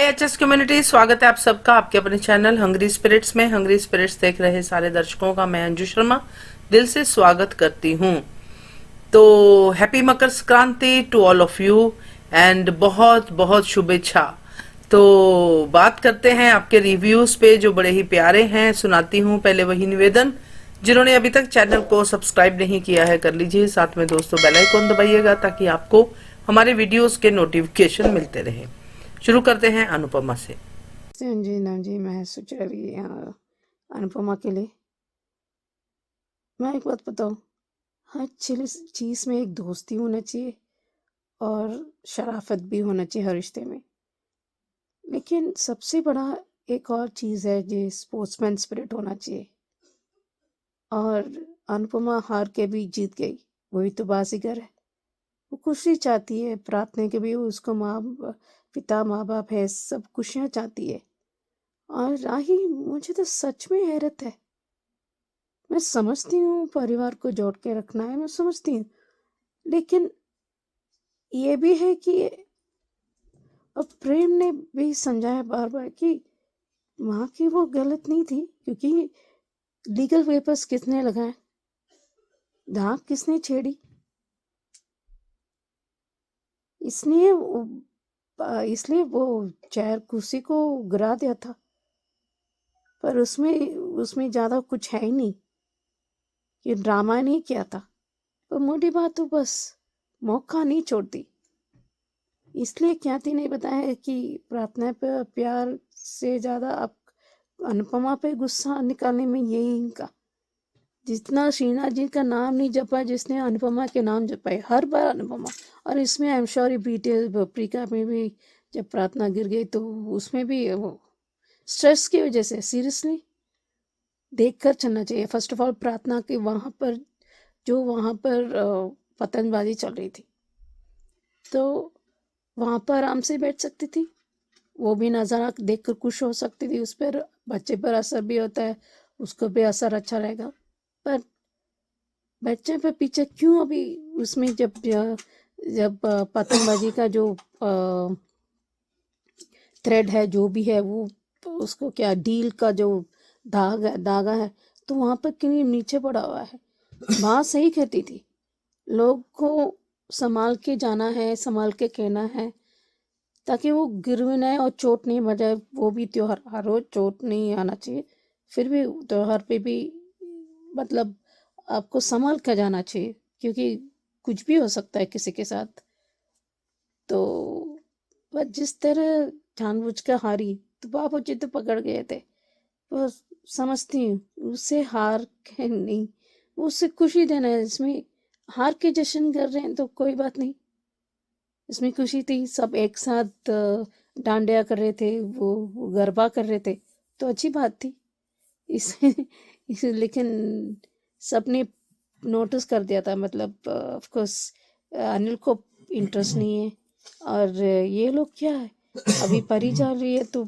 हाय HS community, स्वागत है आप सबका आपके अपने चैनल हंग्री स्पिरिट्स में। हंग्री स्पिरिट्स देख रहे सारे दर्शकों का मैं अंजू शर्मा दिल से स्वागत करती हूँ। तो happy Makar Sankranti to all of you and बहुत बहुत शुभेच्छा। तो बात करते हैं आपके रिव्यूज पे जो बड़े ही प्यारे हैं, सुनाती हूँ। पहले वही निवेदन, जिन्होंने अभी तक चैनल को सब्सक्राइब नहीं किया है कर लीजिए, साथ में दोस्तों बेल आइकन दबाइएगा ताकि आपको हमारे वीडियोस के नोटिफिकेशन मिलते रहे। शुरू करते हैं अनुपमा से। जी ना जी, मैं सोच रही अनुपमा के लिए मैं एक बात बताऊँ। हर चीज़ में एक दोस्ती होना चाहिए और शराफत भी होना चाहिए हर रिश्ते में। लेकिन सबसे बड़ा एक और चीज़ है जो स्पोर्ट्समैन स्पिरिट होना चाहिए। और अनुपमा हार के भी जीत गई, वही तो बाजीगर है। वो खुशी चाहती है, प्रार्थना के भी उसको पिता माँ बाप है, सब खुशियाँ चाहती है। और राही, मुझे तो सच में हैरत है। मैं समझती हूँ परिवार को जोड़ के रखना है, मैं समझती हूँ, लेकिन ये भी है कि अब प्रेम ने भी समझाया बार बार कि माँ की वो गलत नहीं थी, क्योंकि लीगल पेपर्स किसने लगाए, धाक किसने छेड़ी, इसलिए वो चेयर कुर्सी को गिरा दिया था। पर उसमें उसमें ज़्यादा कुछ है ही नहीं, ये ड्रामा नहीं किया था। पर मोटी बात तो बस मौका नहीं छोड़ती। इसलिए ख्याति ने बताया कि प्रार्थना पे प्यार से ज़्यादा आप अनुपमा पे गुस्सा निकालने में यही इनका। जितना श्रीनाथ जी का नाम नहीं जपा जिसने अनुपमा के नाम जपाए, हर बार अनुपमा। और इसमें आई एम श्योर प्रिका में भी जब प्रार्थना गिर गई तो उसमें भी वो स्ट्रेस की वजह से, सीरियसली देख कर चलना चाहिए। फर्स्ट ऑफ ऑल प्रार्थना के वहाँ पर पतंगबाजी चल रही थी, तो वहाँ पर आराम से बैठ सकती थी, वो भी नज़ारा देखकर खुश हो सकती थी। उस पर बच्चे पर असर भी होता है, उसको भी असर अच्छा रहेगा। पर बच्चे पे पीछे क्यों अभी उसमें जब पतंगबाजी का जो थ्रेड है, जो भी है, वो उसको क्या डील का जो धागा है, तो वहाँ पर क्यों नीचे पड़ा हुआ है। वहाँ सही कहती थी, लोग को संभाल के जाना है, संभाल के कहना है, ताकि वो गिर भी ना और चोट नहीं बजाए। वो भी त्योहार, हर रोज चोट नहीं आना चाहिए, फिर भी त्योहार पे भी मतलब आपको संभाल कर जाना चाहिए, क्योंकि कुछ भी हो सकता है किसी के साथ। तो वह जिस तरह जानबूझ कर हारी, तो बाबूजी तो पकड़ गए थे। वो समझती हूँ, उससे हार के नहीं, उससे खुशी देना है। इसमें हार के जश्न कर रहे हैं तो कोई बात नहीं, इसमें खुशी थी। सब एक साथ डांडिया कर रहे थे, वो गरबा कर रहे थे, तो अच्छी बात थी। लेकिन सबने नोटिस कर दिया था, मतलब ऑफ कोर्स अनिल को इंटरेस्ट नहीं है। और ये लोग क्या है, अभी परी जा रही है तो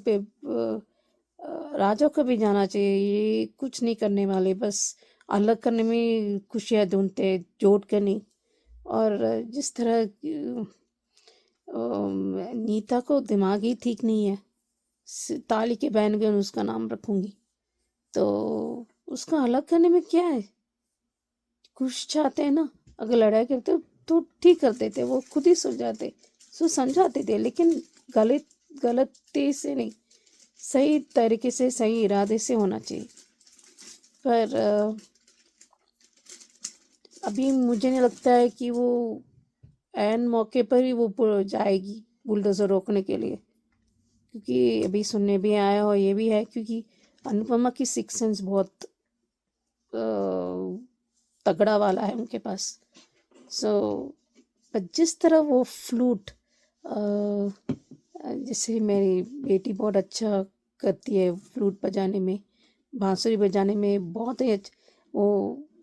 राजा को भी जाना चाहिए। ये कुछ नहीं करने वाले, बस अलग करने में खुशियाँ ढूंढते, जोड़ कर नहीं। और जिस तरह नीता को दिमाग ही ठीक नहीं है, ताली के बहन के उसका नाम रखूंगी, तो उसका अलग करने में क्या है। कुछ चाहते हैं ना, अगर लड़ाई करते तो ठीक कर देते, वो खुद ही सुलझाते, समझाते थे। लेकिन गलती से नहीं, सही तरीके से, सही इरादे से होना चाहिए। पर अभी मुझे नहीं लगता है कि वो ऐन मौके पर ही वो जाएगी बुलडोजर रोकने के लिए, क्योंकि अभी सुनने भी आया और ये भी है, क्योंकि अनुपमा की सिक्स सेंस बहुत तगड़ा वाला है उनके पास। पर जिस तरह वो फ्लूट, जैसे मेरी बेटी बहुत अच्छा करती है फ्लूट बजाने में, बांसुरी बजाने में बहुत ही वो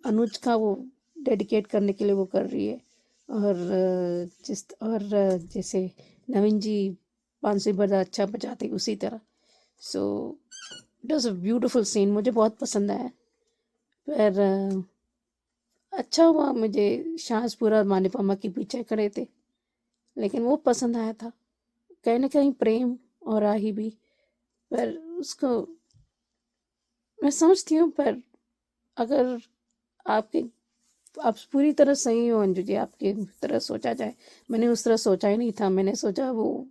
अनुज का वो डेडिकेट करने के लिए वो कर रही है। और जैसे नवीन जी बांसुरी बजा अच्छा बजाते उसी तरह। So it was a beautiful scene, मुझे बहुत पसंद आया। पर अच्छा हुआ, मुझे शाहजपूरा मानिपमा के पीछे खड़े थे, लेकिन वो पसंद आया था। कहीं ना कहीं प्रेम और राही भी। पर उसको मैं समझती हूँ, पर अगर आपके आप पूरी तरह सही हो अंजू जी, आपकी तरह सोचा जाए। मैंने उस तरह सोचा ही नहीं था, मैंने सोचा वो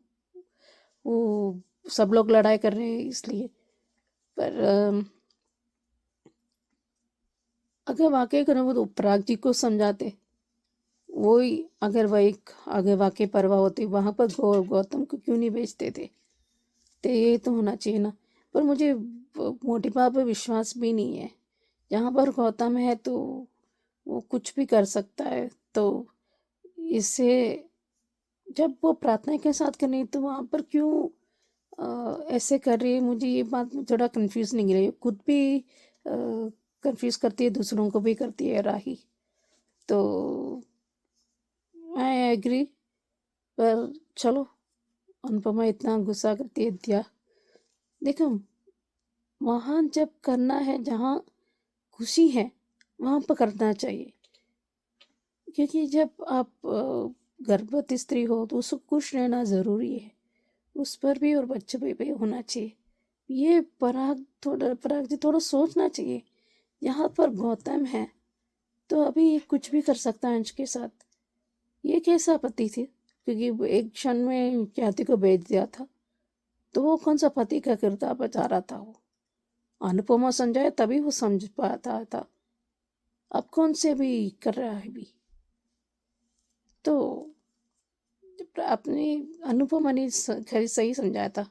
सब लोग लड़ाई कर रहे हैं इसलिए। पर अगर वाकई करो वो तो पराग जी को समझाते, वही अगर वही अगर वाकई परवाह होती वहां पर गौतम को क्यों नहीं भेजते थे। तो ये तो होना चाहिए ना। पर मुझे मोटी बात पे विश्वास भी नहीं है। जहाँ पर गौतम है तो वो कुछ भी कर सकता है, तो इसे जब वो प्रार्थना के साथ कर रही है तो वहाँ पर क्यों ऐसे कर रही है। मुझे ये बात में थोड़ा कंफ्यूज नहीं रही, खुद भी कंफ्यूज करती है, दूसरों को भी करती है राही। तो आई एग्री, पर चलो, अनुपमा इतना गुस्सा करती है दिया। देखो, वहाँ जब करना है, जहाँ खुशी है वहाँ पर करना चाहिए, क्योंकि जब आप गर्भवती स्त्री हो तो उसको खुश रहना ज़रूरी है, उस पर भी और बच्चे पे भी होना चाहिए। ये पराग जी थोड़ा सोचना चाहिए। यहाँ पर गौतम है तो अभी ये कुछ भी कर सकता है अंश के साथ। ये कैसा पति थे, क्योंकि वो एक क्षण में ख्याति को भेज दिया था, तो वो कौन सा पति का किरदार बचा रहा था। वो अनुपमा समझाए तभी वो समझ पाता था, अब कौन से भी कर रहा है भी। तो अपनी अनुपमा ने सही समझाया था,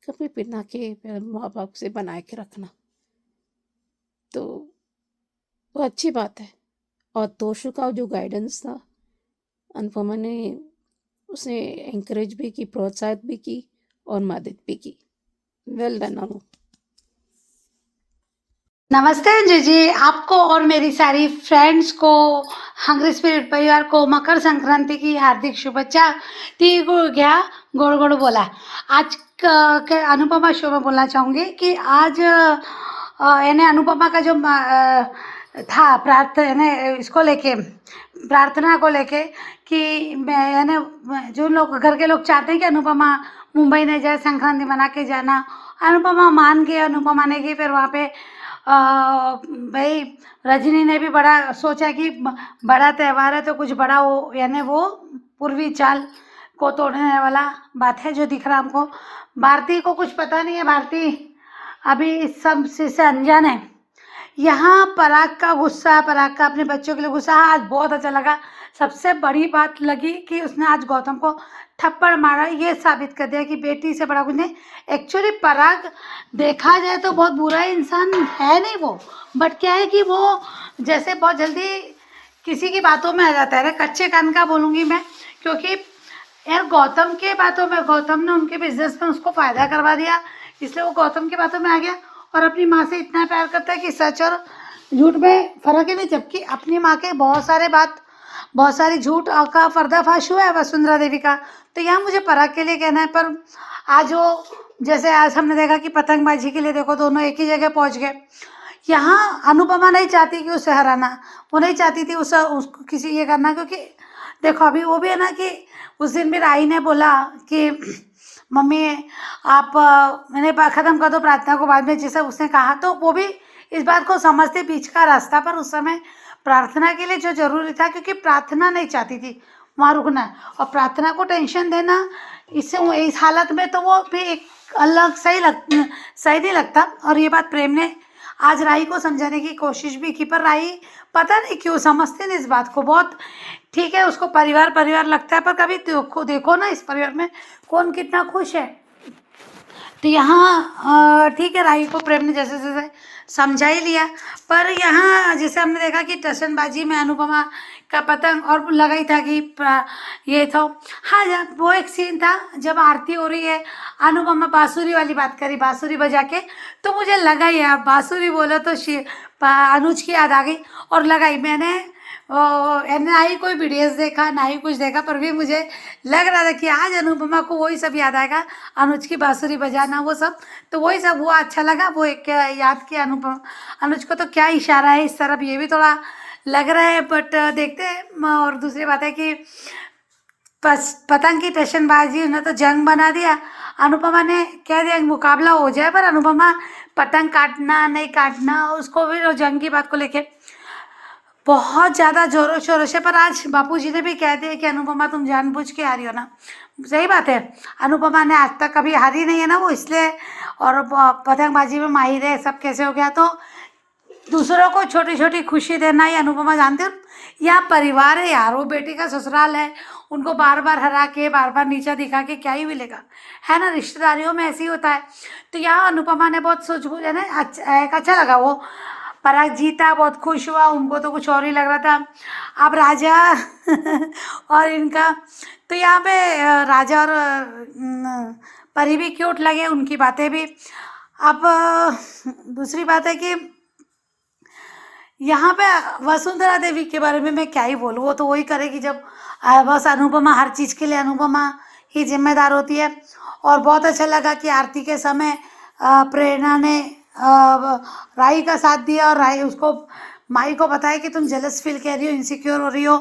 कभी पिता के माँ बाप से बनाए के रखना, तो वो अच्छी बात है। और तोशु का जो गाइडेंस था, अनुपमा ने उसे एंकरेज भी की, प्रोत्साहित भी की और मदद भी की। वेल डन अनु। नमस्ते अंजू जी, आपको और मेरी सारी फ्रेंड्स को, हंग्री स्पिरिट परिवार को मकर संक्रांति की हार्दिक शुभेच्छा। ती को गया गोड़ गोड़ बोला। आज के अनुपमा शो में बोलना चाहूँगी कि आज यानी अनुपमा का जो था प्रार्थना, इसको लेके प्रार्थना को लेके कि मैं यानी जो लोग घर के लोग चाहते हैं कि अनुपमा मुंबई नहीं जाए, संक्रांति मना के जाना, अनुपमा मान गई, अनुपमा ने गई। फिर वहाँ पे भाई रजनी ने भी बड़ा सोचा कि बड़ा त्यौहार है तो कुछ बड़ा हो, यानी वो पूर्वी चाल को तोड़ने वाला बात है जो दिख रहा हमको। भारती को कुछ पता नहीं है, भारती अभी इस सब से अनजान है। यहाँ पराग का गुस्सा, पराग का अपने बच्चों के लिए गुस्सा आज बहुत अच्छा लगा। सबसे बड़ी बात लगी कि उसने आज गौतम को थप्पड़ मारा, ये साबित कर दिया कि बेटी से बड़ा कुछ नहीं। एक्चुअली पराग देखा जाए तो बहुत बुरा इंसान है नहीं वो, बट क्या है कि वो जैसे बहुत जल्दी किसी की बातों में आ जाता है। कच्चे कान का बोलूँगी मैं, क्योंकि यार गौतम के बातों में, गौतम ने उनके बिजनेस में उसको फ़ायदा करवा दिया, इसलिए वो गौतम की बातों में आ गया। और अपनी माँ से इतना प्यार करता है कि सच और झूठ में फ़र्क ही नहीं, जबकि अपनी माँ के बहुत सारी झूठ का पर्दाफाश हुआ है वसुंधरा देवी का। तो यहाँ मुझे पराग के लिए कहना है, पर आज वो जैसे आज हमने देखा कि पतंगबाजी के लिए देखो दोनों एक ही जगह पहुँच गए। यहाँ अनुपमा नहीं चाहती कि उसे हराना, वो नहीं चाहती थी उसको किसी ये करना, क्योंकि देखो अभी वो भी है ना कि उस दिन भी राही ने बोला कि मम्मी आप मैंने ख़त्म कर दो प्रार्थना को, बाद में जैसा उसने कहा, तो वो भी इस बात को समझते बीच का रास्ता पर उस समय प्रार्थना के लिए जो जरूरी था, क्योंकि प्रार्थना नहीं चाहती थी वहाँ रुकना, और प्रार्थना को टेंशन देना इससे इस हालत में तो वो भी एक अलग सही नहीं लगता। और ये बात प्रेम ने आज राही को समझाने की कोशिश भी की, पर राही पता नहीं क्यों समझते नहीं इस बात को। बहुत ठीक है, उसको परिवार लगता है, पर कभी देखो ना इस परिवार में कौन कितना खुश है। तो यहाँ ठीक है, राही को प्रेम ने जैसे जैसे समझा ही लिया, पर यहाँ जैसे हमने देखा कि टशनबाजी में अनुपमा का पतंग और लगा ही था कि ये था। हाँ, जब वो एक सीन था जब आरती हो रही है, अनुपमा बांसुरी वाली बात करी, बांसुरी बजा के, तो मुझे लगा यार बांसुरी बोला तो अनुज की याद आ गई। और लगाई मैंने ना ही कोई वीडियोस देखा ना ही कुछ देखा, पर भी मुझे लग रहा था कि आज अनुपमा को वही सब याद आएगा, अनुज की बांसुरी बजाना वो सब, तो वही सब हुआ, अच्छा लगा वो एक याद किया अनुपमा। अनुज को तो क्या इशारा है इस तरफ, ये भी थोड़ा लग रहा है, बट देखते हैं। और दूसरी बात है कि पतंग की टशनबाजी उन्हें तो जंग बना दिया। अनुपमा ने कह दिया मुकाबला हो जाए, पर अनुपमा पतंग काटना नहीं काटना उसको भी जंग की बात को लेके बहुत ज़्यादा जोरों शोरों से। पर आज बापूजी ने भी कह दिया कि अनुपमा तुम जानबूझ के हारी हो ना। सही बात है, अनुपमा ने आज तक कभी हारी नहीं है ना वो, इसलिए। और पतंगबाजी में माहिर है, सब कैसे हो गया। तो दूसरों को छोटी छोटी खुशी देना ही अनुपमा जानते हो। यहाँ परिवार है यार, वो बेटी का ससुराल है, उनको बार बार हरा के बार बार नीचा दिखा के क्या ही मिलेगा, है ना। रिश्तेदारियों में ऐसे ही होता है। तो यहाँ अनुपमा ने बहुत सूझबूझ है ना, अच्छा लगा वो। पराग जीता, बहुत खुश हुआ, उनको तो कुछ और ही लग रहा था। अब राजा और इनका तो यहाँ पे राजा और परी भी क्यूट लगे, उनकी बातें भी। अब दूसरी बात है कि यहाँ पे वसुंधरा देवी के बारे में मैं क्या ही बोलूँ, वो तो वही करेगी जब बस अनुपमा, हर चीज़ के लिए अनुपमा ही जिम्मेदार होती है। और बहुत अच्छा लगा कि आरती के समय प्रेरणा ने राही का साथ दिया, और राही उसको माई को बताया कि तुम जेलस फील कर रही हो, इनसिक्योर हो रही हो,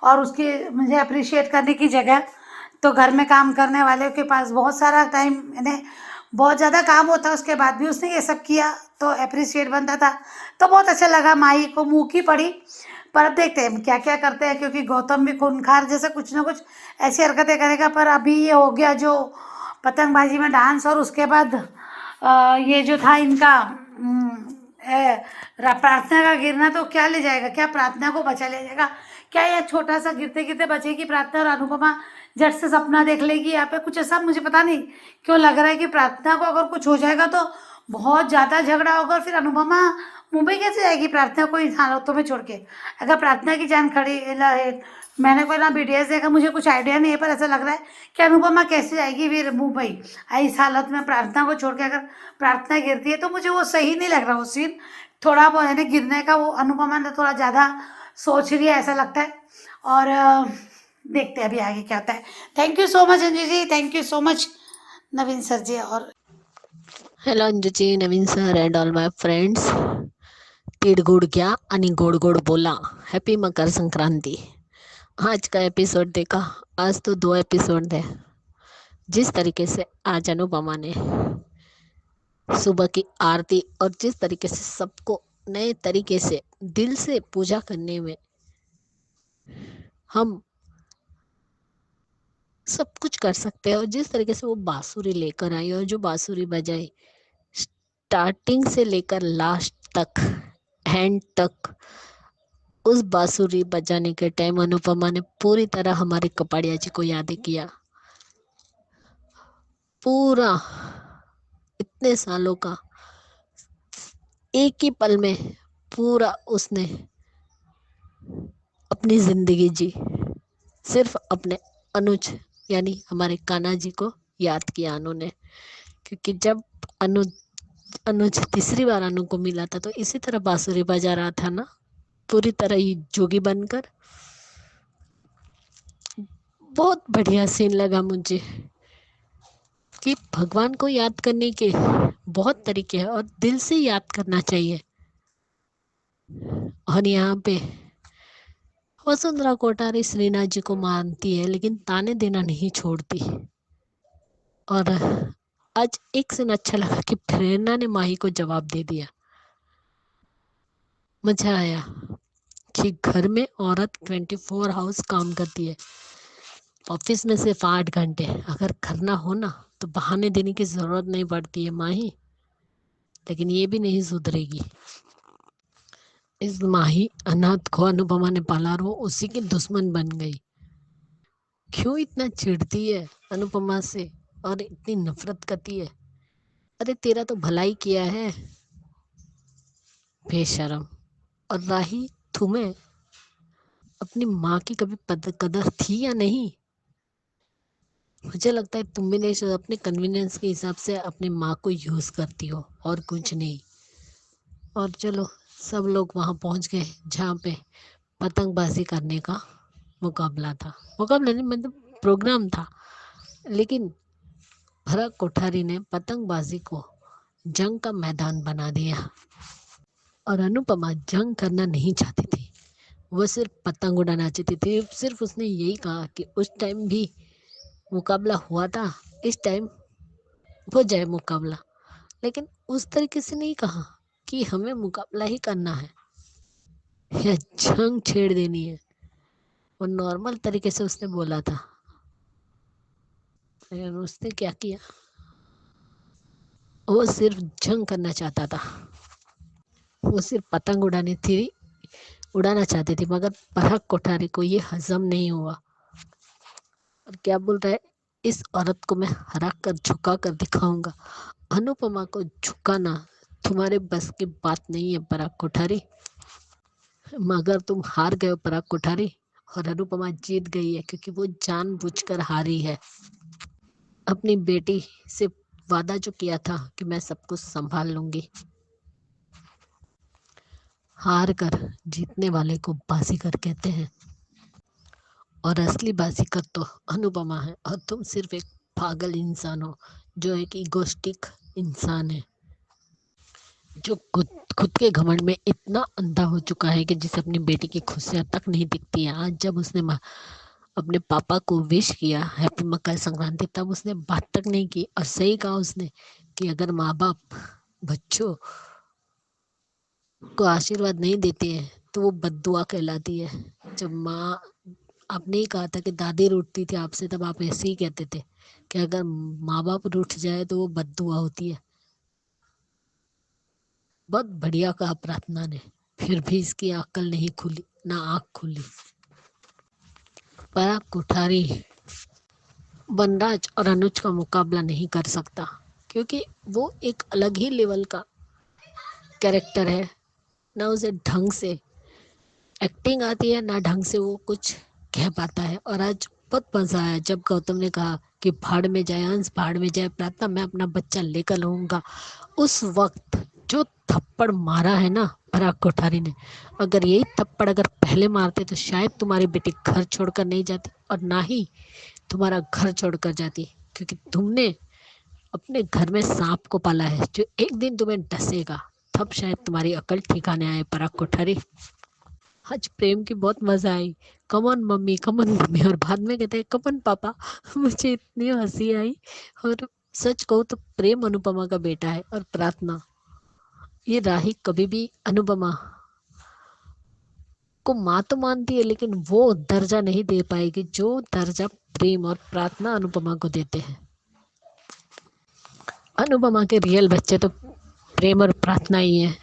और उसकी मुझे अप्रिशिएट करने की जगह तो घर में काम करने वाले के पास बहुत सारा टाइम, यानी बहुत ज़्यादा काम होता है, उसके बाद भी उसने ये सब किया तो अप्रिशिएट बनता था। तो बहुत अच्छा लगा, माही को मुँह की पड़ी। पर अब देखते हैं क्या क्या करते हैं, क्योंकि गौतम भी खूंखार जैसे कुछ ना कुछ ऐसी हरकतें करेगा। पर अभी ये हो गया जो पतंगबाजी में डांस, और उसके बाद ये जो था इनका प्रार्थना का गिरना, तो क्या ले जाएगा, क्या प्रार्थना को बचा ले जाएगा, क्या यह छोटा सा गिरते गिरते बचेगी प्रार्थना, और अनुपमा झट से सपना देख लेगी। यहाँ पे कुछ ऐसा मुझे पता नहीं क्यों लग रहा है कि प्रार्थना को अगर कुछ हो जाएगा तो बहुत ज़्यादा झगड़ा होगा, और फिर अनुपमा मुंबई कैसे जाएगी प्रार्थना को इन हालतों में छोड़ के। अगर प्रार्थना की जान खड़ी मैंने कोई ना BTS देखा, मुझे कुछ आइडिया नहीं है, पर ऐसा लग रहा है कि अनुपमा कैसे जाएगी फिर मुंबई इस हालत में प्रार्थना को छोड़ के। अगर प्रार्थना गिरती है तो मुझे वो सही नहीं लग रहा वो सीन, थोड़ा बहुत यानी गिरने का वो अनुपमा ने थोड़ा ज़्यादा सोच रही है ऐसा लगता है। और देखते हैं अभी आगे क्या होता है। Thank you so much Anju ji, thank you so much Naveen sir ji. और हॅलो अंजुची, Naveen sir and all my friends. तिळगुळ घ्या आणि गोड गोड बोला. हैप्पी मकर संक्रांति. आज का एपिसोड देखा, आज तो 2 एपिसोड थे। जिस तरीके से आज अनुपमा ने सुबह की आरती और जिस तरीके से सबको नए तरीके से दिल से पूजा करने में हम सब कुछ कर सकते हैं, और जिस तरीके से वो बांसुरी लेकर आई और जो बांसुरी बजाई स्टार्टिंग से लेकर लास्ट तक, एंड तक, उस बांसुरी बजाने के टाइम अनुपमा ने पूरी तरह हमारे कपाड़िया जी को याद किया। पूरा इतने सालों का एक ही पल में पूरा उसने अपनी जिंदगी जी, सिर्फ अपने अनुज यानी हमारे कान्हा जी को याद किया अनु ने। क्योंकि जब अनुज तीसरी बार अनु को मिला था तो इसी तरह बांसुरी बजा रहा था ना, पूरी तरह ही जोगी बनकर। बहुत बढ़िया सीन लगा मुझे कि भगवान को याद करने के बहुत तरीके हैं और दिल से याद करना चाहिए। और यहाँ पे वसुंधरा कोठारी श्रीनाथ जी को मानती है लेकिन ताने देना नहीं छोड़ती। और आज एक सीन अच्छा लगा कि प्रेरणा ने माही को जवाब दे दिया। मजा आया कि घर में औरत 24 हाउस काम करती है, ऑफिस में सिर्फ 8 घंटे, अगर करना हो ना तो बहाने देने की जरूरत नहीं पड़ती है माही। लेकिन ये भी नहीं सुधरेगी। इस माही अनाथ को अनुपमा ने पाला और वो उसी की दुश्मन बन गई। क्यों इतना चिढ़ती है अनुपमा से और इतनी नफरत करती है? अरे तेरा तो भलाई किया है बेशरम। और राही, तुम्हें अपनी माँ की कभी कदर थी या नहीं? मुझे लगता है तुम भी नहीं, अपने कन्वीनियंस के हिसाब से अपनी माँ को यूज करती हो और कुछ नहीं। और चलो सब लोग वहां पहुंच गए जहाँ पे पतंगबाजी करने का मुकाबला था। मुकाबला नहीं, मतलब प्रोग्राम था। लेकिन भरत कोठारी ने पतंगबाजी को जंग का मैदान बना दिया और अनुपमा जंग करना नहीं चाहती थी। वो सिर्फ पतंग उड़ाना चाहती थी। सिर्फ उसने यही कहा कि उस टाइम भी मुकाबला हुआ था, इस टाइम हो जाए मुकाबला, लेकिन उस तरीके से नहीं कहा कि हमें मुकाबला ही करना है या जंग छेड़ देनी है। वो नॉर्मल तरीके से उसने बोला था, लेकिन उसने क्या किया, वो सिर्फ जंग करना चाहता था। वो सिर्फ पतंग उड़ाना चाहती थी, मगर पराग कोठारी को ये हजम नहीं हुआ और क्या बोल रहा है, इस औरत को मैं हरा कर झुका कर दिखाऊंगा। अनुपमा को झुकाना तुम्हारे बस की बात नहीं है पराग कोठारी, मगर तुम हार गए हो पराग कोठारी, और अनुपमा जीत गई है क्योंकि वो जानबूझकर हारी है। अपनी बेटी से वादा जो किया था कि मैं सब कुछ संभाल लूंगी, हार कर जीतने वाले को बाजीगर कहते हैं, और असली बाजीगर तो अनुपमा है, और तुम सिर्फ एक पागल इंसान हो, जो एक इगोस्टिक इंसान है, जो खुद के घमंड में इतना अंधा हो चुका है कि जिसे अपनी बेटी की खुशियां तक नहीं दिखती है। आज जब उसने अपने पापा को विश किया हैप्पी मकर संक्रांति, तब उसने बात तक नहीं की, और सही कहा उसने कि अगर माँ बाप बच्चों को आशीर्वाद नहीं देते हैं तो वो बद्दुआ कहलाती है। जब माँ, आपने ही कहा था कि दादी रूठती थी आपसे, तब आप ऐसे ही कहते थे कि अगर माँ बाप रूठ जाए तो वो बद्दुआ होती है। बहुत बढ़िया कहा प्रार्थना ने, फिर भी इसकी अक्ल नहीं खुली, ना आँख खुली। पराग कोठारी वनराज और अनुज का मुकाबला नहीं कर सकता, क्योंकि वो एक अलग ही लेवल का कैरेक्टर है। ना उसे ढंग से एक्टिंग आती है, ना ढंग से वो कुछ कह पाता है। और आज बहुत मजा आया जब गौतम ने कहा कि भाड़ में जाए अंश, भाड़ में जाए प्रार्थना, मैं अपना बच्चा लेकर लूंगा। उस वक्त जो थप्पड़ मारा है ना पराग कोठारी ने, अगर यही थप्पड़ अगर पहले मारते तो शायद तुम्हारी बेटी घर छोड़कर नहीं जाती, और ना ही तुम्हारा घर छोड़कर जाती, क्योंकि तुमने अपने घर में सांप को पाला है जो एक दिन तुम्हें डसेगा, तब शायद तुम्हारी अकल ठिकाने आए पराग कोठारी। आज प्रेम की बहुत मजा आई, कमन मम्मी कमन मम्मी, और बाद में कहते हैं कमन पापा। मुझे इतनी हंसी आई। और सच कहूँ तो प्रेम अनुपमा का बेटा है, और प्रार्थना, ये राही कभी भी अनुपमा को माँ तो मानती है, लेकिन वो दर्जा नहीं दे पाएगी जो दर्जा प्रेम और प्रार्थना अनुपमा को देते हैं। अनुपमा के रियल बच्चे तो प्रेम और प्रार्थना ही है।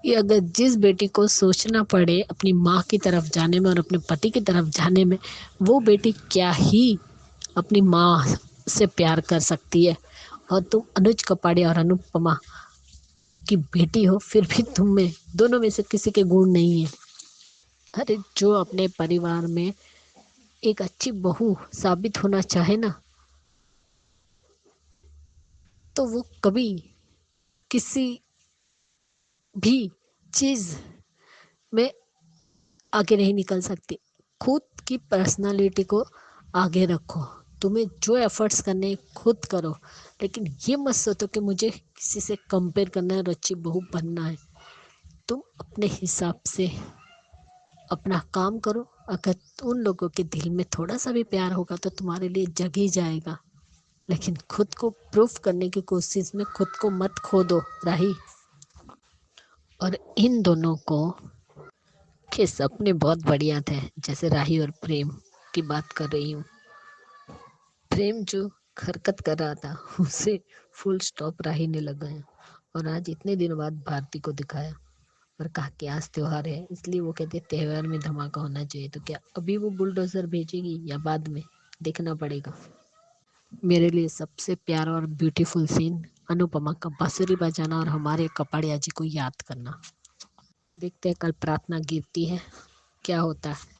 ये अगर जिस बेटी को सोचना पड़े अपनी माँ की तरफ जाने में और अपने पति की तरफ जाने में, वो बेटी क्या ही अपनी माँ से प्यार कर सकती है। और तुम अनुज कपाड़े और अनुपमा की बेटी हो, फिर भी तुम में दोनों में से किसी के गुण नहीं है। अरे जो अपने परिवार में एक अच्छी बहू साबित होना चाहे ना, तो वो कभी किसी भी चीज में आगे नहीं निकल सकती। खुद की पर्सनालिटी को आगे रखो, तुम्हें जो एफर्ट्स करने खुद करो, लेकिन ये मत सोचो कि मुझे किसी से कंपेयर करना है और अच्छी बहू बनना है। तुम अपने हिसाब से अपना काम करो, अगर उन लोगों के दिल में थोड़ा सा भी प्यार होगा तो तुम्हारे लिए जग ही जाएगा, लेकिन खुद को प्रूफ करने की कोशिश में खुद को मत खो दो राही। और इन दोनों को के सपने बहुत बढ़िया थे, जैसे राही और प्रेम की बात कर रही हूँ। प्रेम जो हरकत कर रहा था उसे फुल स्टॉप राही ने लगाया, और आज इतने दिनों बाद भारती को दिखाया और कहा कि आज त्योहार है, इसलिए वो कहते त्योहार में धमाका होना चाहिए। तो क्या अभी वो बुलडोजर भेजेगी या बाद में, देखना पड़ेगा। मेरे लिए सबसे प्यारा और ब्यूटीफुल सीन अनुपमा का बांसुरी बजाना और हमारे कपाड़िया जी को याद करना। देखते हैं कल प्रार्थना गिरती है क्या होता है।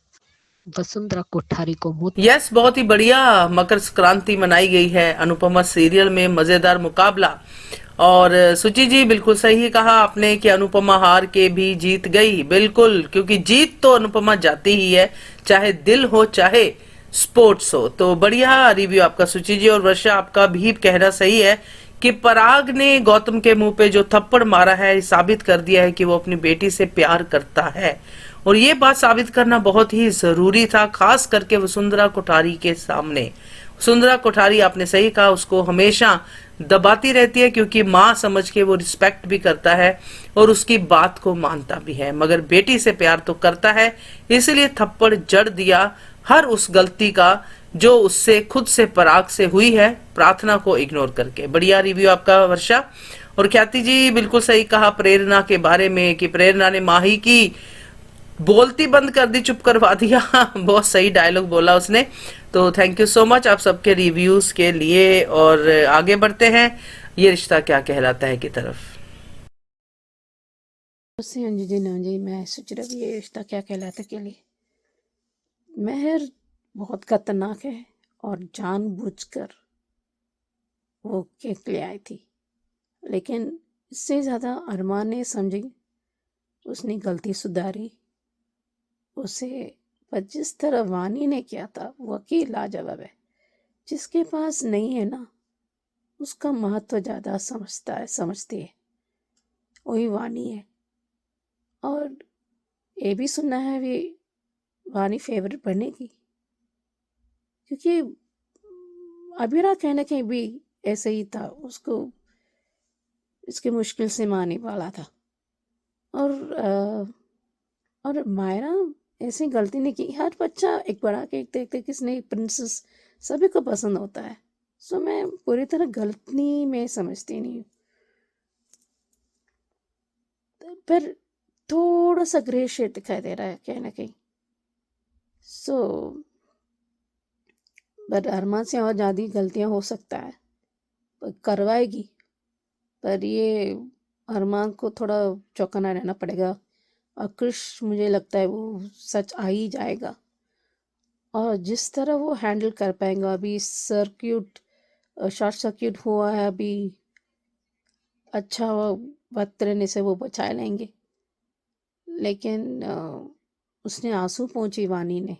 वसुंधरा कोठारी को मुंह यस, बहुत ही बढ़िया मकर संक्रांति मनाई गई है अनुपमा सीरियल में, मजेदार मुकाबला। और सुचि जी बिल्कुल सही कहा आपने कि अनुपमा हार के भी जीत गई, बिल्कुल, क्योंकि जीत तो अनुपमा जाती ही है, चाहे दिल हो चाहे स्पोर्ट्स हो। तो बढ़िया रिव्यू आपका सुचि जी। और वर्षा, आपका भी कहना सही है कि पराग ने गौतम के मुंह पे जो थप्पड़ मारा है, ये साबित कर दिया है कि वो अपनी बेटी से प्यार करता है। और ये बात साबित करना बहुत ही जरूरी था, खास करके वसुंधरा कोठारी के सामने। वसुंधरा कोठारी, आपने सही कहा, उसको हमेशा दबाती रहती है, क्योंकि माँ समझ के वो रिस्पेक्ट भी करता है और उसकी बात को मानता भी है, मगर बेटी से प्यार तो करता है, इसलिए थप्पड़ जड़ दिया हर उस गलती का जो उससे खुद से पराग से हुई है, प्रार्थना को इग्नोर करके। बढ़िया रिव्यू आपका वर्षा। और ख्याति जी बिल्कुल सही कहा प्रेरणा के बारे में, कि प्रेरणा ने माही की बोलती बंद कर दी, चुप करवा दिया। बहुत सही डायलॉग बोला उसने। तो थैंक यू सो मच आप सबके रिव्यूज के लिए। और आगे बढ़ते हैं ये रिश्ता क्या कहलाता है की तरफ। उससे अंजू जी ना जी, मैं सोच रही ये रिश्ता क्या कहलाता के लिए। मेहर बहुत खतरनाक है और जानबूझकर वो केक ले आई थी, लेकिन इससे ज़्यादा अरमान ने समझी, उसने गलती सुधारी उसे। पर जिस तरह वानी ने किया था वो अकेला लाजवाब है। जिसके पास नहीं है ना, उसका महत्व ज़्यादा समझती है, वही वानी है। और ये भी सुनना है भी वानी फेवरेट बनेगी, क्योंकि अबीरा कहने कहीं भी ऐसे ही था, उसको इसकी मुश्किल से माने वाला था। और मायरा ऐसी गलती नहीं की। हर बच्चा एक बड़ा केक देखते किसने प्रिंसेस सभी को पसंद होता है, सो मैं पूरी तरह गलती में समझती नहीं हूँ, पर थोड़ा सा ग्रे शेड दिखाई दे रहा है कहीं ना कहीं। सो बट अरमान से और ज़्यादा गलतियाँ हो सकता है, पर करवाएगी। पर ये अरमान को थोड़ा चौकन्ना रहना पड़ेगा। और कृष मुझे लगता है वो सच आ ही जाएगा, और जिस तरह वो हैंडल कर पाएगा। अभी शॉर्ट सर्क्यूट हुआ है, अभी अच्छा वक्त रहने से वो बचा लेंगे। लेकिन उसने आंसू पहुँची वानी ने,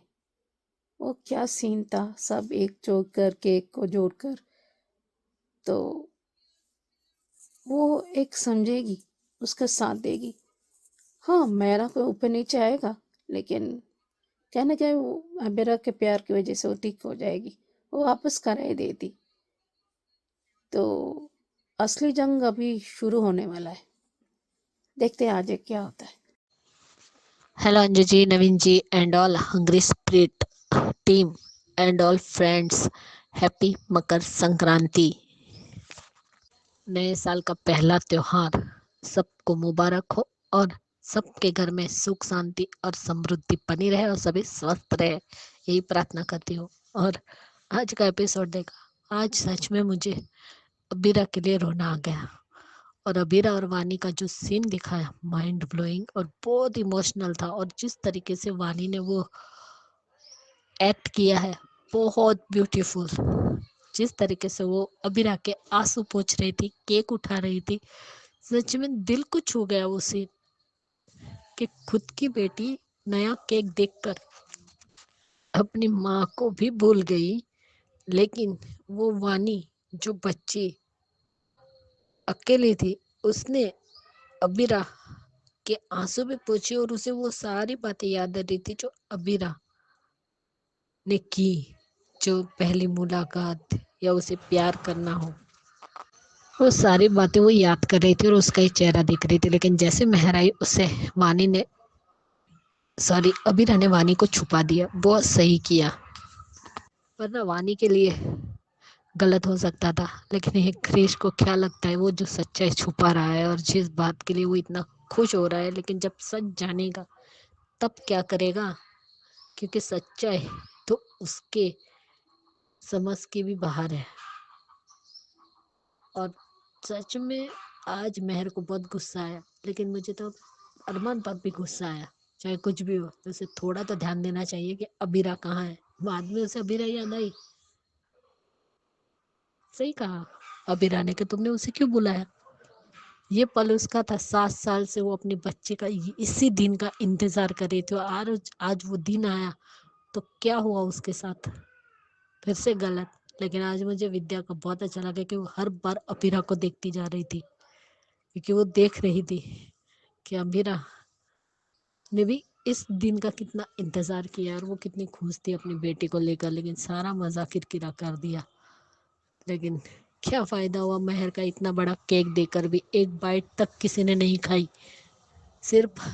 वो क्या सीन था, सब एक जोड़कर केक को जोड़कर। तो वो एक समझेगी, उसका साथ देगी। हाँ, मेरा कोई ऊपर नीचे आएगा, लेकिन कहना क्या वो अबीरा के प्यार की वजह से वो ठीक हो जाएगी, वो वापस करा ही देती। तो असली जंग अभी शुरू होने वाला है, देखते हैं आज क्या होता है। Hello Anju ji, Naveen ji, and all Hungry Spirit team and all friends. Happy Makar Sankranti. नए साल का पहला त्योहार सबको मुबारक हो और सबके घर में सुख शांति और समृद्धि बनी रहे और सभी स्वस्थ रहे, यही प्रार्थना करती हूँ। और आज का एपिसोड देखा, आज सच में मुझे अबीरा के लिए रोना आ गया। और अबीरा और वानी का जो सीन दिखाया, माइंड ब्लोइंग और बहुत इमोशनल था। और जिस तरीके से वानी ने वो एक्ट किया है, बहुत ब्यूटीफुल। जिस तरीके से वो अबीरा के आंसू पोंछ रही थी, केक उठा रही थी, सच में दिल को छू गया वो सीन, कि खुद की बेटी नया केक देखकर अपनी माँ को भी भूल गई, लेकिन वो वानी जो बच्ची अकेली थी, उसने अबीरा के आंसू भी पोंछे और उसे वो सारी बातें याद आ रही थी जो अबीरा ने की, जो पहली मुलाकात या उसे प्यार करना हो, वो सारी बातें वो याद कर रही थी और उसका ही चेहरा दिख रही थी। लेकिन जैसे मेहर आई, उसे वानी ने अबीरा ने वानी को छुपा दिया। बहुत सही किया, वरना वानी के लिए गलत हो सकता था। लेकिन एक क्रिश को क्या लगता है, वो जो सच्चाई छुपा रहा है और जिस बात के लिए वो इतना खुश हो रहा है, लेकिन जब सच जानेगा तब क्या करेगा, क्योंकि सच्चाई तो उसके समझ के भी बाहर है। और सच में आज मेहर को बहुत गुस्सा आया, लेकिन मुझे तो अरमान पर भी गुस्सा आया। चाहे कुछ भी हो, तो उसे थोड़ा तो ध्यान देना चाहिए कि अबीरा कहाँ है। बाद में उसे अबीरा याद आई। सही कहा अबीरा ने कि तुमने उसे क्यों बुलाया। ये पल उसका था, 7 साल से वो अपने बच्चे का इसी दिन का इंतजार कर रही थी। और आज वो दिन आया तो क्या हुआ उसके साथ, फिर से गलत। लेकिन आज मुझे विद्या का बहुत अच्छा लगा कि वो हर बार अबीरा को देखती जा रही थी, क्योंकि वो देख रही थी कि अबीरा ने भी इस दिन का कितना इंतजार किया और वो कितनी खुश थी अपनी बेटी को लेकर, लेकिन सारा मजा किरकिरा कर दिया। लेकिन क्या फायदा हुआ, मेहर का इतना बड़ा केक देकर भी एक बाइट तक किसी ने नहीं खाई। सिर्फ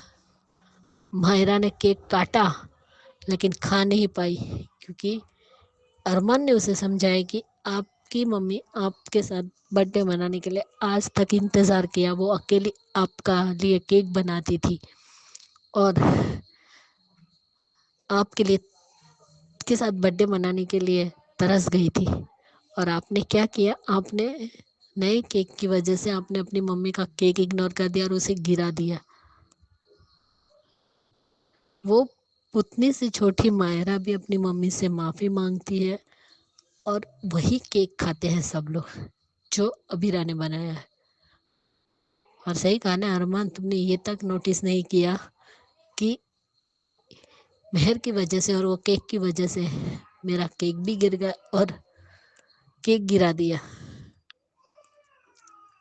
मायरा ने केक काटा लेकिन खा नहीं पाई, क्योंकि अरमान ने उसे समझाया कि आपकी मम्मी आपके साथ बर्थडे मनाने के लिए आज तक इंतजार किया, वो अकेली आपका लिए केक बनाती थी और आपके लिए के साथ बर्थडे मनाने के लिए तरस गई थी। और आपने क्या किया, आपने नए केक की वजह से आपने अपनी मम्मी का केक इग्नोर कर दिया और उसे गिरा दिया। वो पुतनी से छोटी मायरा भी अपनी मम्मी से माफी मांगती है और वही केक खाते हैं सब लोग जो अबीरा ने बनाया है। और सही कहा ना अरमान, तुमने ये तक नोटिस नहीं किया कि मेहर की वजह से और वो केक की वजह से मेरा केक भी गिर गया और केक गिरा दिया।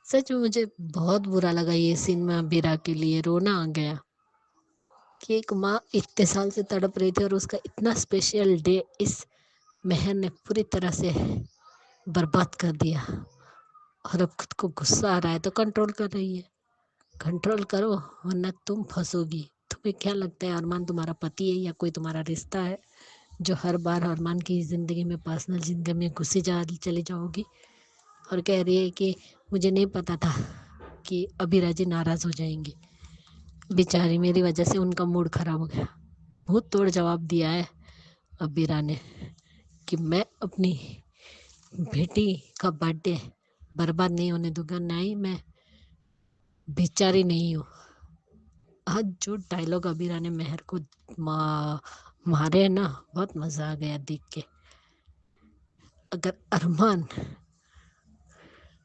सच में मुझे बहुत बुरा लगा ये सीन में, अबीरा के लिए रोना आ गया कि एक माँ इतने साल से तड़प रही थी और उसका इतना स्पेशल डे इस मेहर ने पूरी तरह से बर्बाद कर दिया। और अब खुद को गुस्सा आ रहा है तो कंट्रोल कर रही है। कंट्रोल करो वरना तुम फंसोगी। तुम्हें क्या लगता है अरमान तुम्हारा पति है या कोई तुम्हारा रिश्ता है जो हर बार अरमान की जिंदगी में, पर्सनल जिंदगी में घुसी चली जाओगी और कह रही है कि मुझे नहीं पता था कि अबीरा जी नाराज हो जाएंगे। बेचारी मेरी वजह से उनका मूड खराब हो गया। बहुत तोड़ जवाब दिया है अबीरा ने कि मैं अपनी बेटी का बर्थडे बर्बाद नहीं होने दूंगा, ना ही मैं बेचारी नहीं हूँ। आज जो डायलॉग अबीरा ने मेहर को मारे है ना, बहुत मजा आ गया देख के। अगर अरमान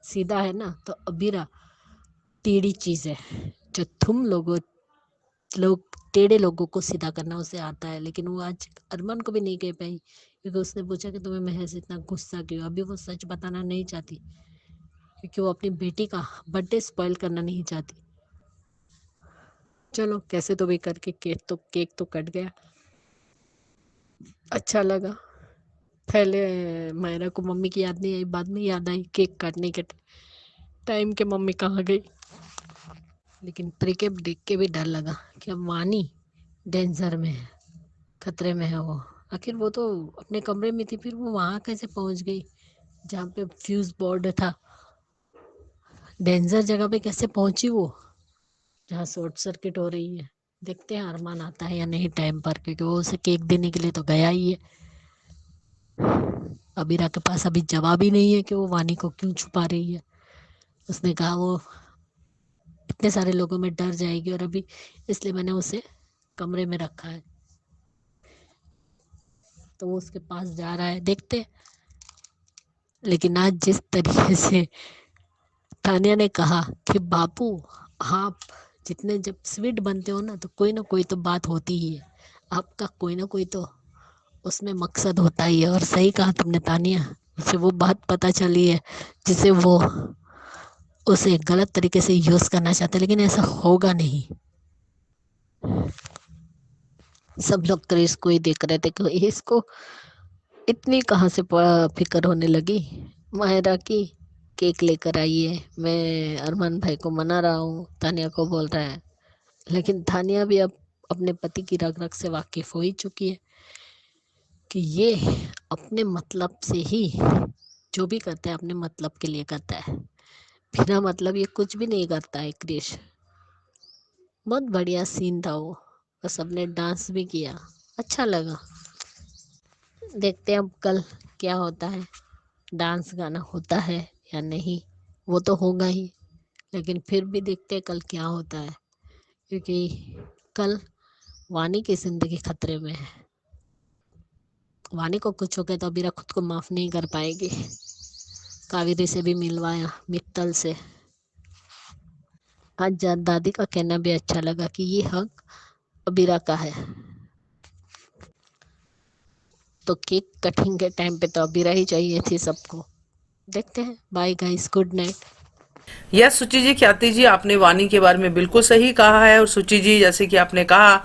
सीधा है ना तो अबीरा टेढ़ी चीज है। जो तुम लोग टेढ़े लोगों को सीधा करना उसे आता है, लेकिन वो आज अरमान को भी नहीं कह पाई क्योंकि उसने पूछा कि तुम्हें महर से इतना गुस्सा क्यों। अभी वो सच बताना नहीं चाहती क्योंकि वो अपनी बेटी का बर्थडे स्पॉइल करना नहीं चाहती। चलो कैसे तो भी करके केक तो कट गया, अच्छा लगा। पहले मायरा को मम्मी की याद नहीं आई, बाद में याद आई केक काटने के टाइम के मम्मी कहाँ गई। लेकिन प्रीकेप देख के भी डर लगा कि अब वानी डेंजर में है, खतरे में है वो। आखिर वो तो अपने कमरे में थी, फिर वो वहां कैसे पहुंच गई जहाँ पे फ्यूज बोर्ड था। डेंजर जगह पे कैसे पहुंची वो जहाँ शॉर्ट सर्किट हो रही है। देखते हैं अरमान आता है या नहीं टाइम पर, क्योंकि वो उसे केक देने के लिए तो गया ही है। अबीरा के पास अभी जवाब ही नहीं है कि वो वानी को क्यों छुपा रही है। उसने कहा वो इतने सारे लोगों में डर जाएगी और अभी इसलिए मैंने उसे कमरे में रखा है। तो वो उसके पास जा रहा है, देखते हैं। लेकिन आज जिस तरीके से तानिया ने कहा कि बापू आप जितने जब स्वीट बनते हो ना तो कोई तो बात होती ही है, आपका कोई ना कोई तो उसमें मकसद होता ही है। और सही कहा तुमने तानिया, उसे वो बात पता चली है जिसे वो उसे गलत तरीके से यूज करना चाहते, लेकिन ऐसा होगा नहीं। सब लोग क्रिस को ही देख रहे थे कि इसको इतनी कहाँ से फिक्र होने लगी मायरा की। केक लेकर आई है, मैं अरमान भाई को मना रहा हूँ, तानिया को बोल रहा है। लेकिन तानिया भी अब अपने पति की रग रग से वाकिफ हो ही चुकी है कि ये अपने मतलब से ही जो भी करता है अपने मतलब के लिए करता है, बिना मतलब ये कुछ भी नहीं करता है। क्रिश बहुत बढ़िया सीन था वो, और सबने डांस भी किया, अच्छा लगा। देखते हैं अब कल क्या होता है, डांस गाना होता है या नहीं। वो तो होगा ही, लेकिन फिर भी देखते हैं कल क्या होता है, क्योंकि कल वानी की जिंदगी खतरे में है। वानी को कुछ हो गया तो अबीरा खुद को माफ नहीं कर पाएगी। कावेरी से भी मिलवाया, मित्तल से। आज दादी का कहना भी अच्छा लगा कि ये हक अबीरा का है। तो केक कटिंग के टाइम पे तो अबीरा ही चाहिए थी सबको। देखते हैं। Bye guys, good night. Yes Suchi ji, ख्याति जी, आपने वानी के बारे में बिल्कुल सही कहा है। और सुचि जी, जैसे कि आपने कहा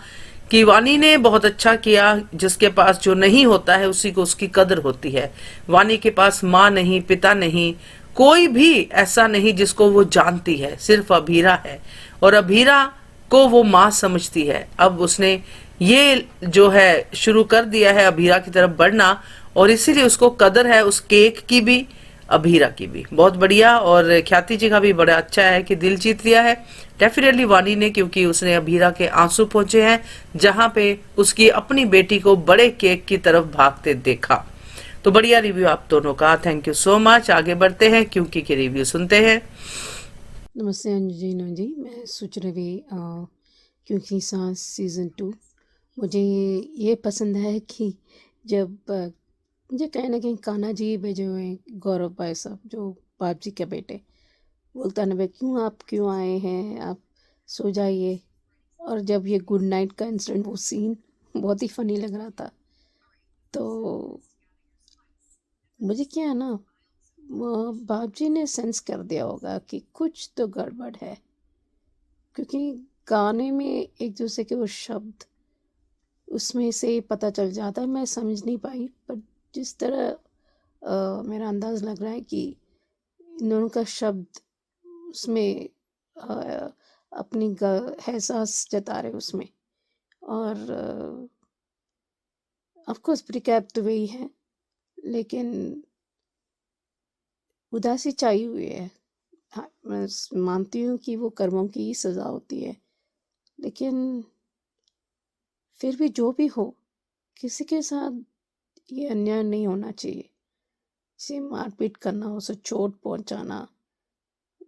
कि वानी ने बहुत अच्छा किया। जिसके पास जो नहीं होता है उसी को उसकी कदर होती है। वानी के पास माँ नहीं, पिता नहीं, कोई भी ऐसा नहीं जिसको वो जानती है, सिर्फ अभीरा है। और अभीरा को वो माँ समझती है। अब उसने ये जो है शुरू कर दिया है अभीरा की तरफ बढ़ना, और इसीलिए उसको कदर है उस केक की भी, अभीरा की भी। बहुत बढ़िया। और ख्याति जी का भी बड़ा अच्छा है कि दिल जीत लिया है डेफिनेटली वानी ने, क्योंकि उसने अभीरा के आंसू पहुंचे हैं जहां पे उसकी अपनी बेटी को बड़े केक की तरफ भागते देखा। तो बढ़िया रिव्यू आप दोनों का, थैंक यू सो मच। आगे बढ़ते हैं क्योंकि के रिव्यू सुनते हैं। नमस्ते अंजना जी, मैं सुचरवी क्योंकि सांस सीज़न 2 मुझे ये पसंद है कि जब मुझे कहीं ना कहीं कान्हा जी भेजे हुए हैं, गौरव भाई साहब जो बाप जी के बेटे, बोलता है ना भाई क्यों आए हैं, आप सो जाइए। और जब ये गुड नाइट का इंसिडेंट, वो सीन बहुत ही फनी लग रहा था। तो मुझे क्या है ना, बाप जी ने सेंस कर दिया होगा कि कुछ तो गड़बड़ है, क्योंकि गाने में एक दूसरे के वो शब्द उसमें से पता चल जाता है। मैं समझ नहीं पाई, पर जिस तरह मेरा अंदाज़ लग रहा है कि इन दोनों का शब्द उसमें अ, अपनी एहसास जता रहे उसमें। और ऑफ कोर्स प्रिकैप तो वही है, लेकिन उदासी चाहिए हुई है। हाँ, मैं मानती हूँ कि वो कर्मों की ही सज़ा होती है, लेकिन फिर भी जो भी हो, किसी के साथ ये अन्याय नहीं होना चाहिए। इसे मारपीट करना, उसे चोट पहुंचाना,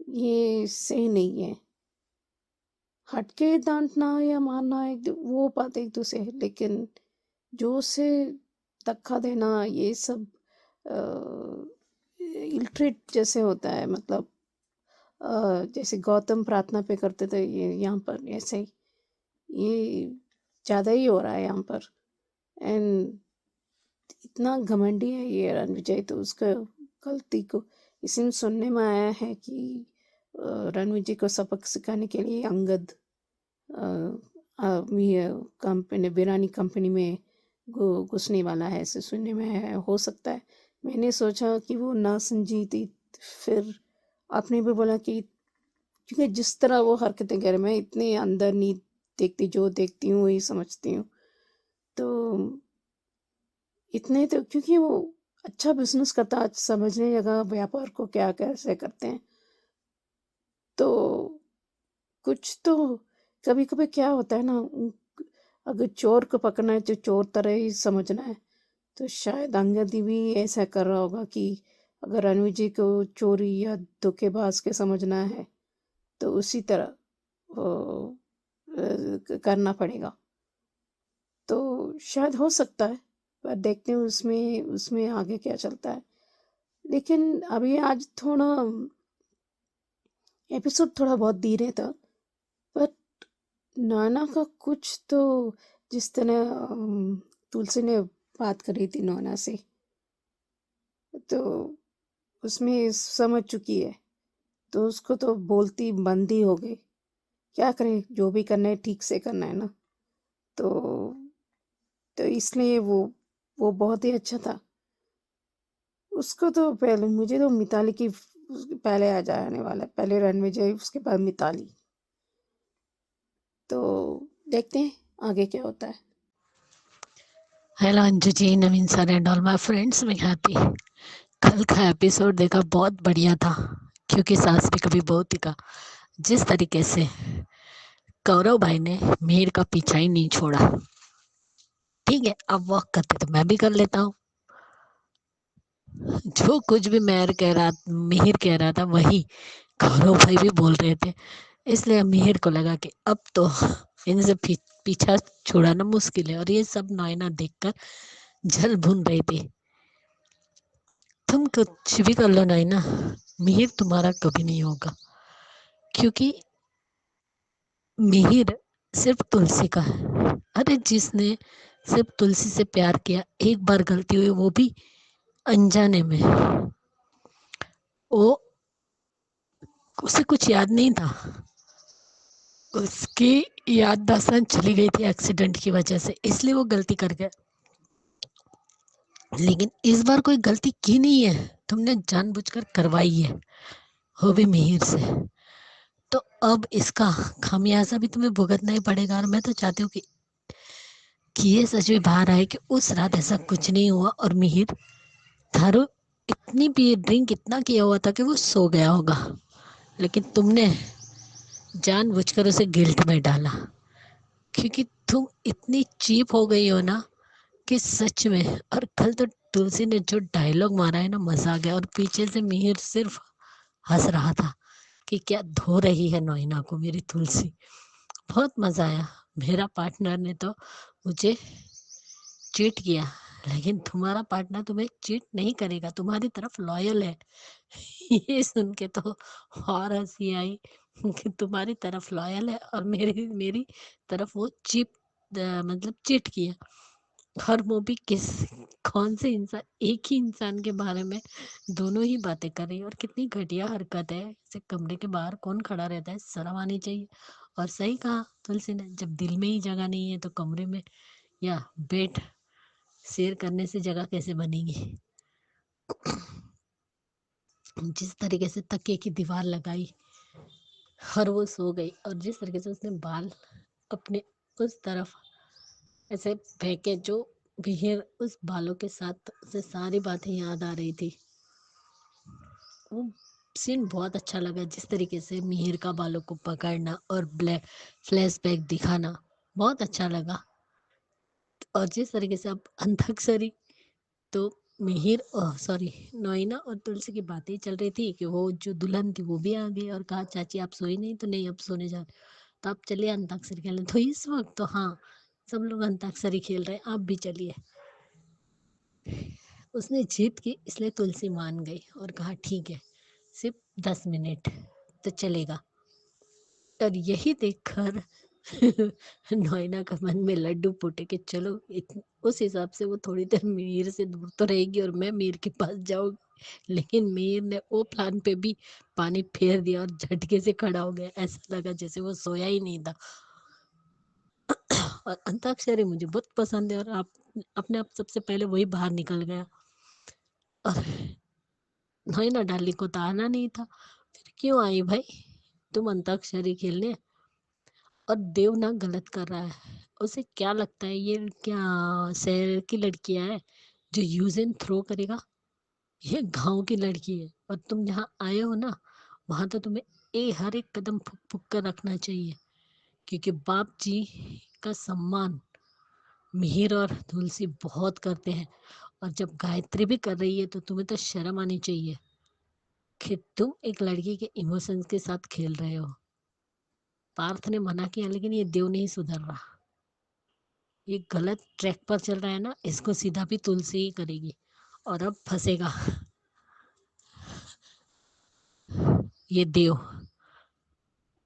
ये सही नहीं है। हटके डांटना या मारना वो बात एक दूसरे है, लेकिन जो उसे धक्का देना, ये सब इल्ट्रेट जैसे होता है। मतलब जैसे गौतम प्रार्थना पे करते थे, ये यहाँ पर ऐसे ही ये ज़्यादा ही हो रहा है यहाँ पर। एंड इतना घमंडी है ये रणविजय, तो उसका गलती को इसमें सुनने में आया है कि रणविजय को सबक सिखाने के लिए अंगद कंपनी, बिरानी कंपनी में घुसने वाला है, ऐसे सुनने में है। हो सकता है, मैंने सोचा कि वो ना समझी थी, फिर आपने भी बोला कि क्योंकि जिस तरह वो हरकतें कर, मैं इतने अंदर नहीं देखती, जो देखती हूँ वही समझती हूँ। तो इतने तो क्योंकि वो अच्छा बिजनेस करता, आज समझने लगा व्यापार को क्या कैसे करते हैं। तो कुछ तो कभी कभी क्या होता है ना, अगर चोर को पकड़ना है तो चोर तरह ही समझना है। तो शायद अंगदी भी ऐसा कर रहा होगा कि अगर रणवीर जी को चोरी या धोखेबाज के समझना है तो उसी तरह करना पड़ेगा। तो शायद हो सकता है, पर देखते हैं उसमें उसमें आगे क्या चलता है। लेकिन अभी आज थोड़ा एपिसोड थोड़ा बहुत धीरे था, पर नाना का कुछ तो, जिस तरह तुलसी ने बात करी थी नोना से, तो उसमें समझ चुकी है, तो उसको तो बोलती बंद ही हो गई। क्या करें, जो भी करना है ठीक से करना है ना। तो इसलिए वो बहुत ही अच्छा था। उसको तो पहले, मुझे तो मिताली की पहले आ जाने वाला है, पहले रणविजय उसके बाद मिताली। तो देखते हैं आगे क्या होता है। Hello Anju ji, Naveen sir and all my friends, मैं ख्याति। कल का एपिसोड देखा, बहुत बढ़िया था, क्योंकि सास भी कभी बहू थी का। जिस तरीके से कौरव भाई ने मिहिर का पीछा ही नहीं छोड़ा। ठीक है, अब वक्त करते तो मैं भी कर लेता हूँ। जो कुछ भी मिहिर कह रहा था वही कौरव भाई भी बोल रहे थे। इसलिए मिहिर को लगा कि अब तो इनसे पीछा छुड़ाना मुश्किल है। और ये सब नैना देखकर जल भून रही थी। तुम कुछ भी कर लो नैना, मिहिर तुम्हारा कभी नहीं होगा, क्योंकि मिहिर सिर्फ तुलसी का है। अरे जिसने सिर्फ तुलसी से प्यार किया, एक बार गलती हुई वो भी अनजाने में। वो उसे कुछ याद नहीं था, उसकी याददाश्त चली गई थी एक्सीडेंट की वजह से, इसलिए वो गलती कर गया। लेकिन इस बार कोई गलती की नहीं है, तुमने जानबूझकर करवाई है, वो भी मिहिर से। तो अब इसका खामियाजा भी तुम्हें भुगतना ही पड़ेगा। और मैं तो चाहती हूँ कि ये सच में बाहर आए कि उस रात ऐसा कुछ नहीं हुआ और मिहिर दारू इतनी पी, ड्रिंक इतना किया हुआ था कि वो सो गया होगा, लेकिन तुमने जानबूझकर उसे गिल्ट में डाला, क्योंकि तुम इतनी चीप हो गई हो ना कि सच में। और कल तो तुलसी ने जो डायलॉग मारा है ना, मजा आ गया। और पीछे से मिहिर सिर्फ हंस रहा था कि क्या धो रही है नोइना को मेरी तुलसी। बहुत मजा आया। मेरा पार्टनर ने तो मुझे चीट किया, लेकिन तुम्हारा पार्टनर तुम्हें चीट नहीं करेगा, तुम्हारी तरफ लॉयल है। ये सुन के तो और हंसी आई कि तुम्हारी तरफ लॉयल है और मेरी मेरी तरफ वो मतलब चीट किया। और वो भी कौन से इंसान, एक ही इंसान के बारे में दोनों ही बातें कर रही है। और कितनी घटिया हरकत है, ऐसे कमरे के बाहर कौन खड़ा रहता है, शर्म आनी चाहिए। और सही कहा तुलसी ने, जब दिल में ही जगह नहीं है तो कमरे में या बेड शेयर करने से जगह कैसे बनेगी। जिस तरीके से तकिए की दीवार लगाई और वो सो गई, और जिस तरीके से उसने बाल अपने उस तरफ ऐसे फेंके, जो मिहिर उस बालों के साथ उसे सारी बातें याद आ रही थी। वो सीन बहुत अच्छा लगा, जिस तरीके से मिहिर का बालों को पकड़ना और ब्लैक फ्लैशबैक दिखाना बहुत अच्छा लगा। और जिस तरीके से अब अंताक्षरी, तो मिहिर सॉरी नोइना और तुलसी की बातें चल रही थी कि वो जो दुल्हन थी वो भी आ गई और कहा चाची आप सोई नहीं, तो नहीं अब सोने जा रहे, तो आप चलिए अंताक्षरी खेलने। तो इस वक्त तो हाँ, सब लोग अंताक्षरी खेल रहे हैं, आप भी चलिए। उसने जिद की, इसलिए तुलसी मान गई और कहा ठीक है, सिर्फ 10 मिनट तो चलेगा। और यही देखकर नोइना का मन में लड्डू फूटे कि चलो उस हिसाब से वो थोड़ी देर मीर से दूर तो रहेगी और मैं मीर के पास जाऊंगी। लेकिन मीर ने वो प्लान पे भी पानी फेर दिया और झटके से खड़ा हो गया, ऐसा लगा जैसे वो सोया ही नहीं था। और अंताक्षरी मुझे बहुत पसंद है, और आप अपने आप सबसे पहले वही बाहर निकल गया। और नोइना डार्लिंग को तो आना नहीं था, फिर क्यों आई भाई तुम अंताक्षरी खेलने। और देव ना गलत कर रहा है, उसे क्या लगता है ये क्या शहर की लड़कियां है जो यूज एंड थ्रो करेगा। ये गांव की लड़की है, और तुम जहाँ आए हो ना, वहां तो तुम्हें हर एक कदम फुक फुक कर रखना चाहिए, क्योंकि बाप जी का सम्मान मिहिर और तुलसी बहुत करते हैं। और जब गायत्री भी कर रही है तो तुम्हें तो शर्म आनी चाहिए कि तुम एक लड़की के इमोशंस के साथ खेल रहे हो। पार्थ ने मना किया, लेकिन ये देव नहीं सुधर रहा, ये गलत ट्रैक पर चल रहा है ना, इसको सीधा भी तुलसी ही करेगी और अब फंसेगा ये देव,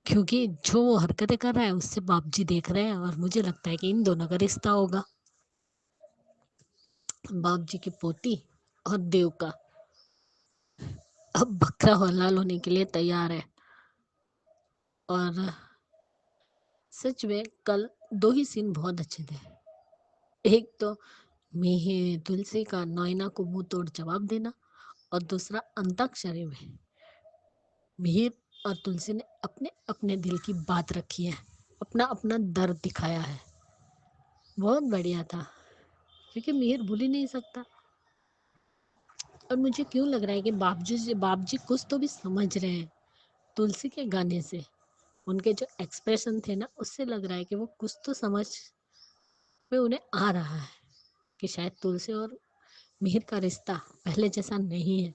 क्योंकि जो वो हरकतें कर रहा है उससे बाप जी देख रहे हैं, और मुझे लगता है कि इन दोनों का रिश्ता होगा, बाप जी की पोती और देव का। अब बकरा हलाल होने के लिए तैयार है। और सच में कल दो ही सीन बहुत अच्छे थे। एक तो मिहिर तुलसी का नोइना को मुंह तोड़ जवाब देना, और दूसरा अंताक्षरी में मिहिर और तुलसी ने अपने अपने दिल की बात रखी है, अपना अपना दर्द दिखाया है। बहुत बढ़िया था, क्योंकि मिहिर भूल ही नहीं सकता। और मुझे क्यों लग रहा है कि बाप जी कुछ तो भी समझ रहे हैं तुलसी के गाने से। उनके जो एक्सप्रेशन थे ना, उससे लग रहा है कि वो कुछ तो समझ में उन्हें आ रहा है कि शायद तुलसी और मिहिर का रिश्ता पहले जैसा नहीं है,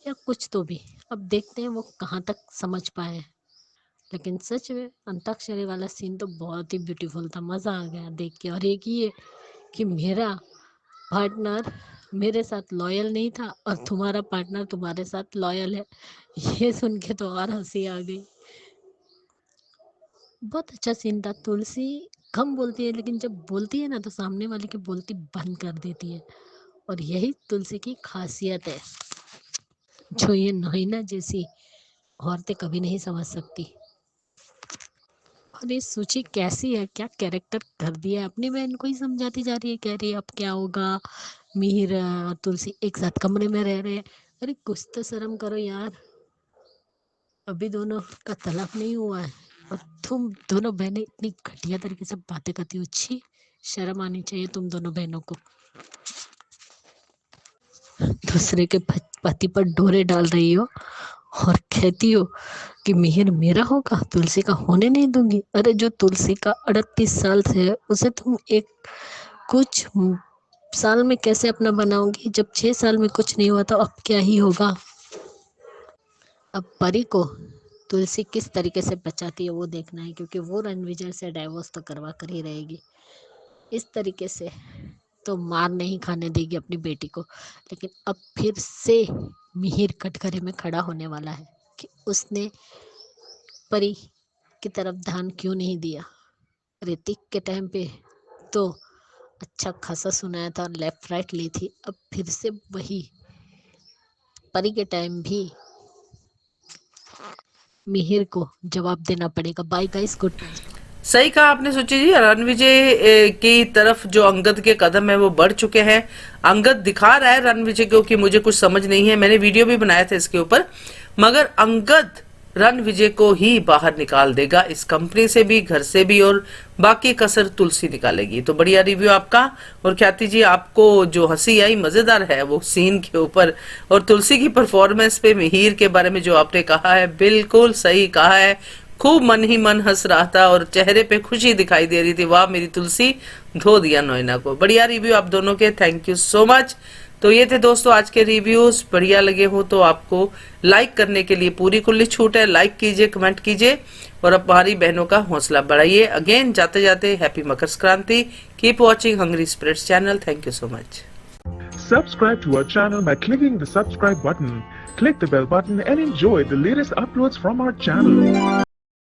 या कुछ तो भी। अब देखते हैं वो कहाँ तक समझ पाए। लेकिन सच में अंताक्षरी वाला सीन तो बहुत ही ब्यूटीफुल था, मज़ा आ गया देख के। और एक ये कि मेरा पार्टनर मेरे साथ लॉयल नहीं था और तुम्हारा पार्टनर तुम्हारे साथ लॉयल है, ये सुन के तो और हंसी आ गई। बहुत अच्छा सीन था। तुलसी कम बोलती है, लेकिन जब बोलती है ना तो सामने वाले की बोलती बंद कर देती है। और यही तुलसी की खासियत है, जो ये नोइना जैसी औरतें कभी नहीं समझ सकती। और ये सूची कैसी है, क्या कैरेक्टर कर दिया है, अपनी बहन को ही समझाती जा रही है, कह रही है अब क्या होगा, मिहिर और तुलसी एक साथ कमरे में रह रहे हैं। अरे कुछ तो शर्म करो यार, अभी दोनों का तलाक नहीं हुआ है और तुम दोनों बहनें इतनी घटिया तरीके से बातें करती हो। छी, शर्म आनी चाहिए तुम दोनों बहनों को। दूसरे के पति पर डोरे डाल रही हो और कहती हो कि मिहिर मेरा होगा, तुलसी का होने नहीं दूंगी। अरे जो तुलसी का 38 साल से है, उसे तुम एक कुछ साल में कैसे अपना बनाओगी? जब 6 साल में कुछ नहीं हुआ तो अब क्या ही होगा। अब परी को तुलसी किस तरीके से बचाती है वो देखना है, क्योंकि वो रणविजय से डाइवोर्स तो करवा कर ही रहेगी। इस तरीके से तो मार नहीं खाने देगी अपनी बेटी को। लेकिन अब फिर से मिहिर कटघरे में खड़ा होने वाला है कि उसने परी की तरफ ध्यान क्यों नहीं दिया। ऋतिक के टाइम पे तो अच्छा खासा सुनाया था, लेफ्ट राइट ली थी। अब फिर से वही परी के टाइम भी मिहिर को जवाब देना पड़ेगा। Bye guys, good night. सही कहा आपने सुची जी। रणविजय की तरफ जो अंगद के कदम है वो बढ़ चुके हैं। अंगद दिखा रहा है रणविजय को कि मुझे कुछ समझ नहीं है, मैंने वीडियो भी बनाया था इसके ऊपर, मगर अंगद रणविजय को ही बाहर निकाल देगा, इस कंपनी से भी, घर से भी, और बाकी कसर तुलसी निकालेगी। तो बढ़िया रिव्यू आपका। और ख्याति जी, आपको जो हंसी आई मजेदार है वो सीन के ऊपर, और तुलसी की परफॉर्मेंस पे, मिहिर के बारे में जो आपने कहा है बिल्कुल सही कहा है। खूब मन ही मन हंस रहा था और चेहरे पे खुशी दिखाई दे रही थी। वाह मेरी तुलसी, धो दिया नोइना को। बढ़िया रिव्यू आप दोनों के, थैंक यू सो मच। तो ये थे दोस्तों आज के रिव्यूज। बढ़िया लगे हो तो आपको लाइक करने के लिए पूरी खुली छूट है। लाइक कीजिए, कमेंट कीजिए और अब हमारी बहनों का हौसला बढ़ाइए। अगेन जाते जाते happy Makar Sankranti. Keep watching hungry spirits channel. Thank you so much. Subscribe to our channel by clicking the subscribe button. Click the bell button and enjoy the latest uploads from our channel.